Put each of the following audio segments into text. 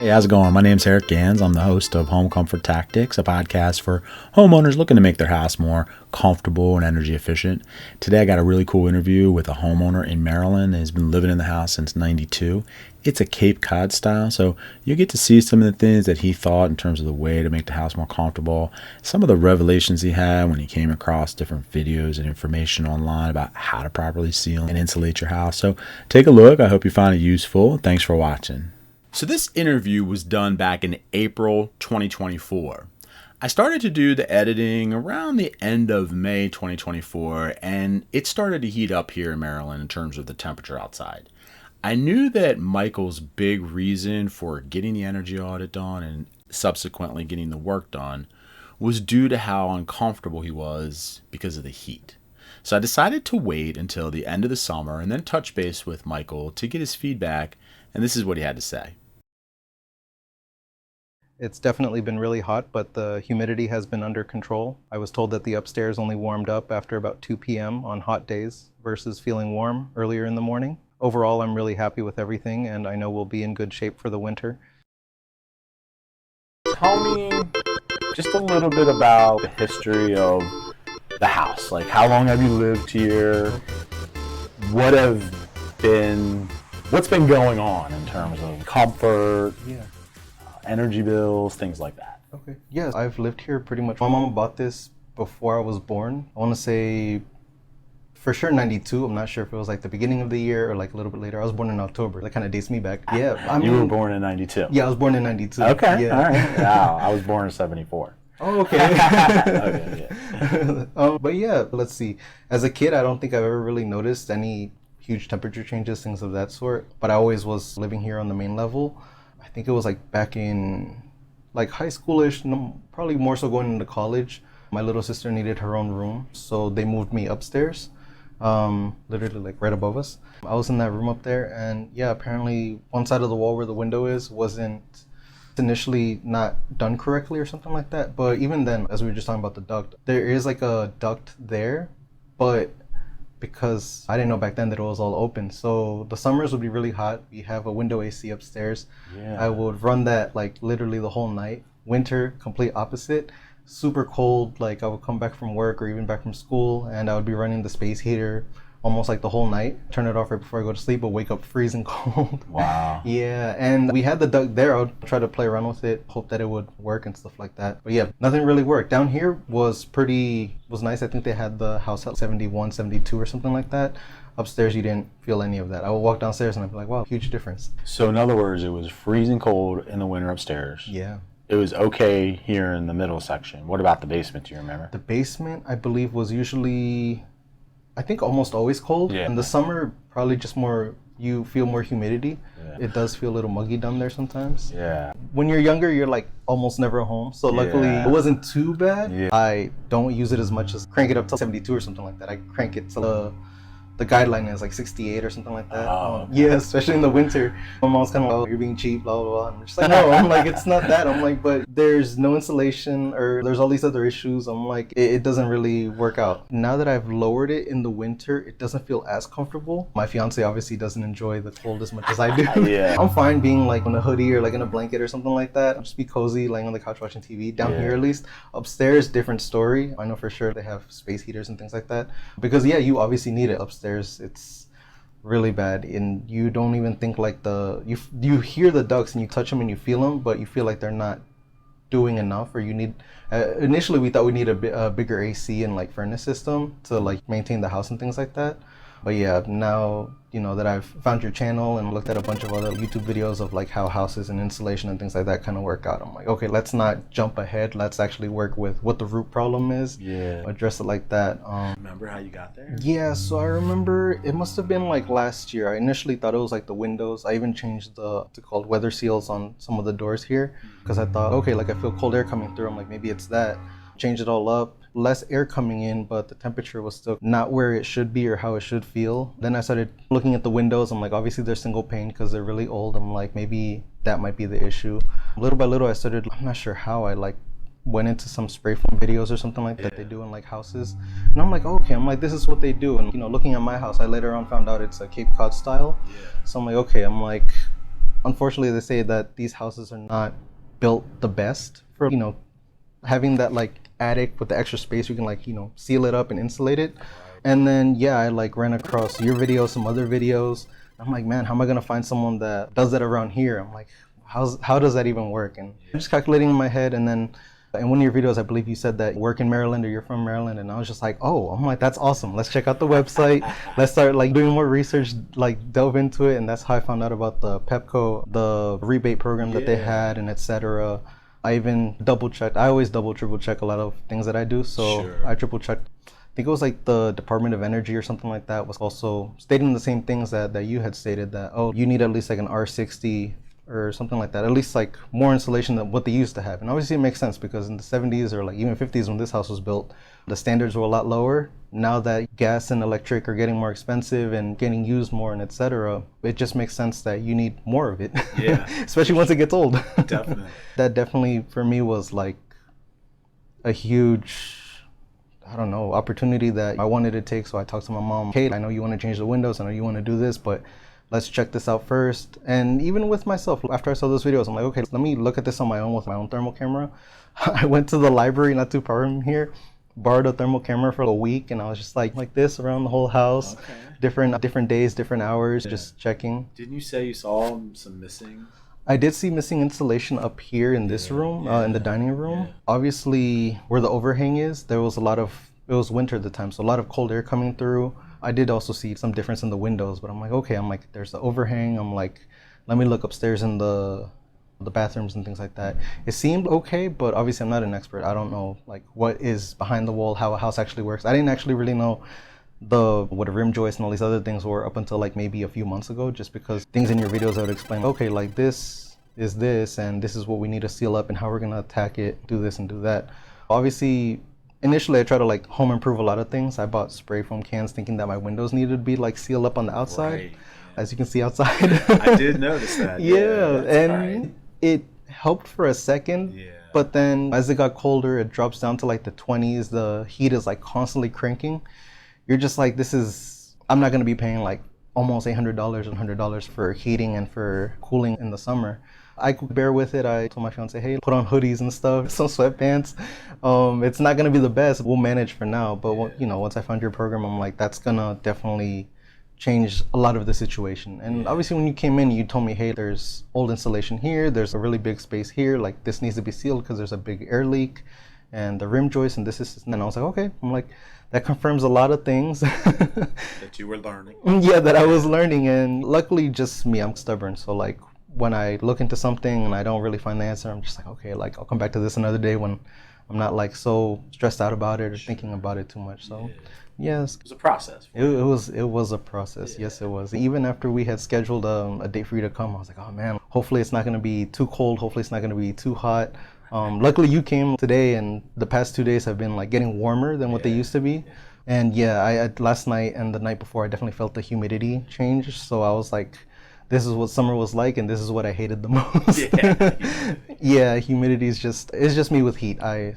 Hey, how's it going? My name's Eric Gans. I'm the host of Home Comfort Tactics, a podcast for homeowners looking to make their house more comfortable and energy efficient. Today I got a really cool interview with a homeowner in Maryland that has been living in the house since '92. It's a Cape Cod style, so you get to see some of the things that he thought in terms of the way to make the house more comfortable, some of the revelations he had when he came across different videos and information online about how to properly seal and insulate your house. So take a look. I hope you find it useful. Thanks for watching. So this interview was done back in April 2024. I started to do the editing around the end of May 2024, and it started to heat up here in Maryland in terms of the temperature outside. I knew that Michael's big reason for getting the energy audit done and subsequently getting the work done was due to how uncomfortable he was because of the heat. So I decided to wait until the end of the summer and then touch base with Michael to get his feedback, and this is what he had to say. It's definitely been really hot, but the humidity has been under control. I was told that the upstairs only warmed up after about 2 p.m. on hot days versus feeling warm earlier in the morning. Overall, I'm really happy with everything, and I know we'll be in good shape for the winter. Tell me just a little bit about the history of the house. Like, how long have you lived here? What's been going on in terms of comfort? Yeah. Energy bills, things like that. Okay. Yes, I've lived here pretty much. My mom bought this before I was born. I want to say for sure 92. I'm not sure if it was like the beginning of the year or like a little bit later. I was born in October. That kind of dates me back. Yeah. You were born in 92. Yeah, I was born in 92. Okay. Yeah. All right. Wow. I was born in 74. Oh, okay. Okay, yeah. But yeah, let's see. As a kid, I don't think I've ever really noticed any huge temperature changes, things of that sort. But I always was living here on the main level. I think it was like back in like high schoolish, probably more so going into college. My little sister needed her own room, so they moved me upstairs, literally like right above us. I was in that room up there, and yeah, apparently one side of the wall where the window is wasn't initially not done correctly or something like that. But even then, as we were just talking about the duct, there is like a duct there, but because I didn't know back then that it was all open. So the summers would be really hot. We have a window AC upstairs. Yeah. I would run that like literally the whole night. Winter, complete opposite. Super cold. Like I would come back from work or even back from school, and I would be running the space heater almost like the whole night. Turn it off right before I go to sleep, but wake up freezing cold. Wow. Yeah, and we had the duct there. I would try to play around with it, hope that it would work and stuff like that. But yeah, nothing really worked. Down here was nice. I think they had the house at 71, 72 or something like that. Upstairs, you didn't feel any of that. I would walk downstairs and I'd be like, wow, huge difference. So in other words, it was freezing cold in the winter upstairs. Yeah. It was okay here in the middle section. What about the basement? Do you remember? The basement, I believe, was usually, I think, almost always cold. Yeah. In the summer, probably just more, you feel more humidity. Yeah. It does feel a little muggy down there sometimes. Yeah. When you're younger, you're like almost never home. So luckily, it wasn't too bad. Yeah. I don't use it as much as crank it up to 72 or something like that. I crank it to the guideline is like 68 or something like that. Oh, okay. Yeah, especially in the winter. My mom's kind of like, oh, you're being cheap, blah, blah, blah. I'm just like, no, I'm like, it's not that. I'm like, but there's no insulation or there's all these other issues. I'm like, it doesn't really work out. Now that I've lowered it in the winter, it doesn't feel as comfortable. My fiance obviously doesn't enjoy the cold as much as I do. Yeah. I'm fine being like in a hoodie or like in a blanket or something like that. I'll just be cozy, laying on the couch watching TV. Down here at least. Upstairs, different story. I know for sure they have space heaters and things like that. Because yeah, you obviously need it upstairs. It's really bad, and you don't even think like you hear the ducts and you touch them and you feel them, but you feel like they're not doing enough, or you need initially we thought we need a bigger AC and like furnace system to like maintain the house and things like that. But yeah, now you know that I've found your channel and looked at a bunch of other YouTube videos of like how houses and insulation and things like that kind of work out. I'm like, okay, let's not jump ahead. Let's actually work with what the root problem is. Yeah. Address it like that. Remember how you got there? Yeah, so I remember it must have been like last year. I initially thought it was like the windows. I even changed what's it called, weather seals on some of the doors here because I thought, okay, like I feel cold air coming through. I'm like, maybe it's that. Changed it all up. Less air coming in, but the temperature was still not where it should be or how it should feel. Then I started looking at the windows. I'm like, obviously they're single pane because they're really old. I'm like, maybe that might be the issue. Little by little, I started, I'm not sure how, I like went into some spray foam videos or something like that they do in like houses. And I'm like, oh, okay, I'm like, this is what they do. And you know, looking at my house, I later on found out it's a Cape Cod style. So I'm like, okay, I'm like, unfortunately they say that these houses are not built the best for, having that like attic with the extra space. You can like, seal it up and insulate it. And then, yeah, I like ran across your video, some other videos. I'm like, man, how am I gonna find someone that does that around here? I'm like, how does that even work? And I'm just calculating in my head. And then in one of your videos, I believe you said that you work in Maryland or you're from Maryland. And I was just like, oh, I'm like, that's awesome. Let's check out the website. Let's start like doing more research, like delve into it. And that's how I found out about the Pepco, the rebate program that they had, and etc. I even double checked. I always triple check a lot of things that I do. So I triple checked. I think it was like the Department of Energy or something like that was also stating the same things that you had stated, that, oh, you need at least like an R60 or something like that, at least like more insulation than what they used to have. And obviously it makes sense because in the 70s or like even 50s when this house was built, the standards were a lot lower. Now that gas and electric are getting more expensive and getting used more and etc., it just makes sense that you need more of it. Yeah. Especially once it gets old. Definitely. That definitely for me was like a huge, I don't know, opportunity that I wanted to take. So I talked to my mom, Kate, I know you want to change the windows, I know you want to do this, but let's check this out first. And even with myself, after I saw those videos, I'm like, okay, let me look at this on my own with my own thermal camera. I went to the library not too far from here, borrowed a thermal camera for a week, and I was just like this around the whole house. Okay. Different days, different hours, just checking. Didn't you say you saw some missing? I did see missing insulation up here in this room, in the dining room. Yeah. Obviously, where the overhang is, there was it was winter at the time, so a lot of cold air coming through. I did also see some difference in the windows, but I'm like, okay, there's the overhang. I'm like, let me look upstairs in the bathrooms and things like that. It seemed okay, but obviously I'm not an expert. I don't know like what is behind the wall, how a house actually works. I didn't actually really know what a rim joist and all these other things were up until like maybe a few months ago, just because things in your videos I would explain, okay, like this is this and this is what we need to seal up and how we're gonna attack it, do this and do that. Obviously, initially I tried to like home improve a lot of things. I bought spray foam cans thinking that my windows needed to be like sealed up on the outside. Right. As you can see outside. I did notice that. Yeah, and it helped for a second. Yeah. But then as it got colder, it drops down to like the 20s. The heat is like constantly cranking. You're just like, I'm not gonna be paying like almost $800 and $100 for heating and for cooling in the summer. I could bear with it. I told my fiance, hey, put on hoodies and stuff, some sweatpants. It's not gonna be the best. We'll manage for now. But once I found your program, I'm like, that's gonna definitely change a lot of the situation. And obviously when you came in, you told me, hey, there's old insulation here. There's a really big space here. Like this needs to be sealed because there's a big air leak and the rim joist and this is, and I was like, okay. I'm like, that confirms a lot of things. That you were learning. Yeah, that I was learning. And luckily just me, I'm stubborn. So like, when I look into something and I don't really find the answer, I'm just like, okay, like I'll come back to this another day when I'm not like so stressed out about it or thinking about it too much. So yes, it was a process. It was a process. Yeah. Yes, it was. Even after we had scheduled a date for you to come, I was like, oh man, hopefully it's not going to be too cold. Hopefully it's not going to be too hot. Luckily you came today, and the past 2 days have been like getting warmer than what they used to be. And yeah, I last night and the night before, I definitely felt the humidity change. So I was like, this is what summer was like, and this is what I hated the most. Yeah, humidity is it's just me with heat. I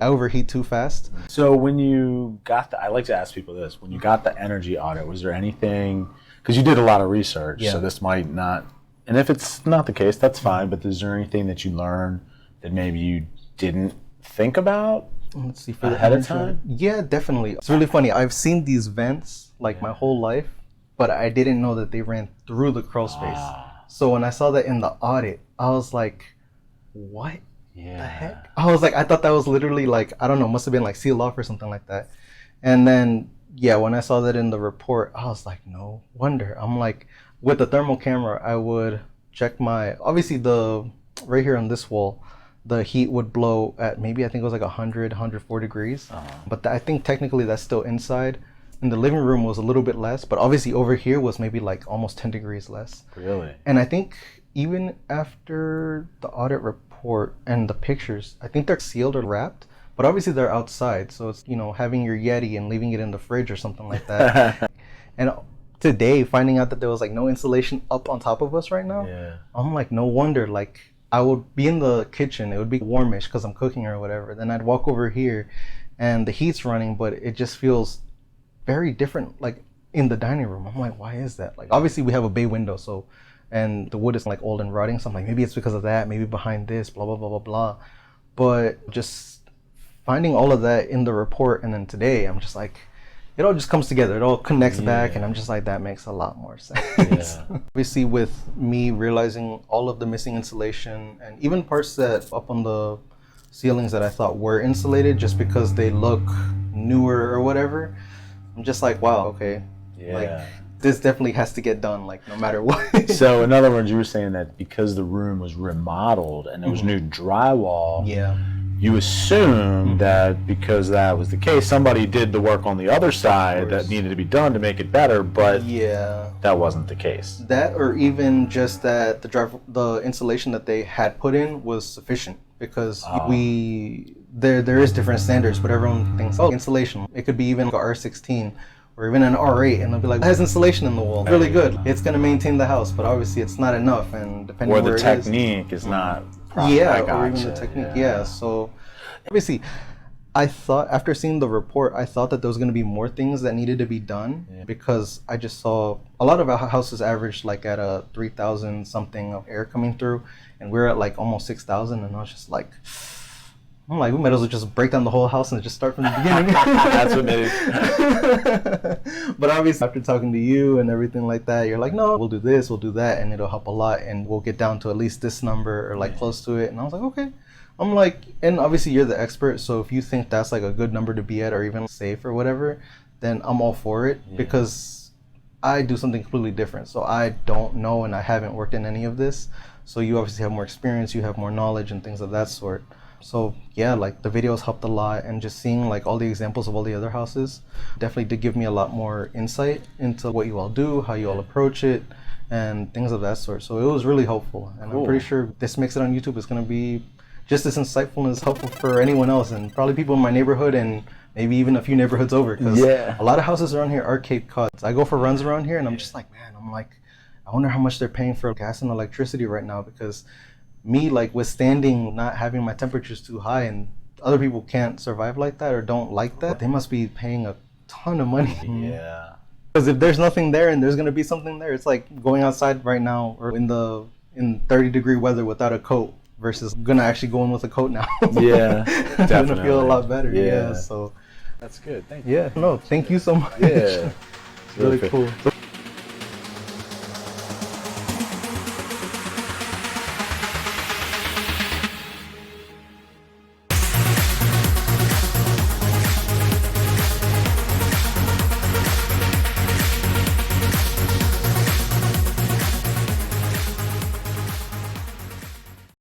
overheat too fast. So when you got I like to ask people this, when you got the energy audit, was there anything, because you did a lot of research, so this might not, and if it's not the case, that's fine, but is there anything that you learned that maybe you didn't think about Let's see, ahead of time? Yeah, definitely. It's really funny. I've seen these vents like my whole life, but I didn't know that they ran through the crawl space. So when I saw that in the audit, I was like, what the heck? I thought that was literally like, I don't know, must have been like sealed off or something like that. And then, when I saw that in the report, I was like, no wonder. I'm like, with the thermal camera, I would check obviously right here on this wall, the heat would blow at maybe, I think it was like 100, 104 degrees. But I think technically that's still inside. In the living room was a little bit less, but obviously over here was maybe like almost 10 degrees less. Really? And I think even after the audit report and the pictures, I think they're sealed or wrapped, but obviously they're outside. So it's, having your Yeti and leaving it in the fridge or something like that. And today, finding out that there was like no insulation up on top of us right now, I'm like, no wonder. Like, I would be in the kitchen, it would be warmish because I'm cooking or whatever. Then I'd walk over here and the heat's running, but it just feels very different, like in the dining room. I'm like, why is that? Like, obviously we have a bay window, so and the wood is like old and rotting. So I'm like, maybe it's because of that, maybe behind this, blah, blah, blah, blah, blah. But just finding all of that in the report, and then today I'm just like, it all just comes together. It all connects back, and I'm just like, that makes a lot more sense. Yeah. Obviously, with me realizing all of the missing insulation and even parts that up on the ceilings that I thought were insulated just because they look newer or whatever, I'm just like, wow, okay. Yeah. Like, this definitely has to get done, like, no matter what. So, in other words, you were saying that because the room was remodeled and there was new drywall, you assume that because that was the case, somebody did the work on the other side that needed to be done to make it better, but that wasn't the case. That, or even just that the insulation that they had put in was sufficient, because there is different standards, but everyone thinks, oh, insulation, it could be even like a R16 or even an R8, and they'll be like, it has insulation in the wall, really good, it's going to maintain the house, but obviously it's not enough, and depending on where the technique is not proper. Or even the technique, so obviously I thought, after seeing the report, I thought that there was going to be more things that needed to be done, because I just saw a lot of our houses averaged like at a 3,000 something of air coming through, and we're at like almost 6,000, and I was just like, I'm like, we might as well just break down the whole house and just start from the beginning. That's what made it. But obviously, after talking to you and everything like that, you're like, no, we'll do this, we'll do that, and it'll help a lot, and we'll get down to at least this number or like close to it. And I was like, okay. I'm like, and obviously you're the expert, so if you think that's like a good number to be at or even safe or whatever, then I'm all for it, because I do something completely different. So I don't know, and I haven't worked in any of this. So you obviously have more experience, you have more knowledge and things of that sort. So yeah, like the videos helped a lot, and just seeing like all the examples of all the other houses definitely did give me a lot more insight into what you all do, how you all approach it, and things of that sort. So it was really helpful, and I'm pretty sure this Makes It on YouTube is going to be just as insightful and as helpful for anyone else, and probably people in my neighborhood and maybe even a few neighborhoods over, because a lot of houses around here are Cape Cod. I go for runs around here and I'm just like, man, I wonder how much they're paying for gas and electricity right now, because me like withstanding not having my temperatures too high, and other people can't survive like that or don't like that, they must be paying a ton of money. Because if there's nothing there and there's going to be something there, it's like going outside right now or in 30-degree weather without a coat versus gonna actually go in with a coat now. It's gonna feel a lot better. So that's good. Thank you. No, thank you so much. It's really cool.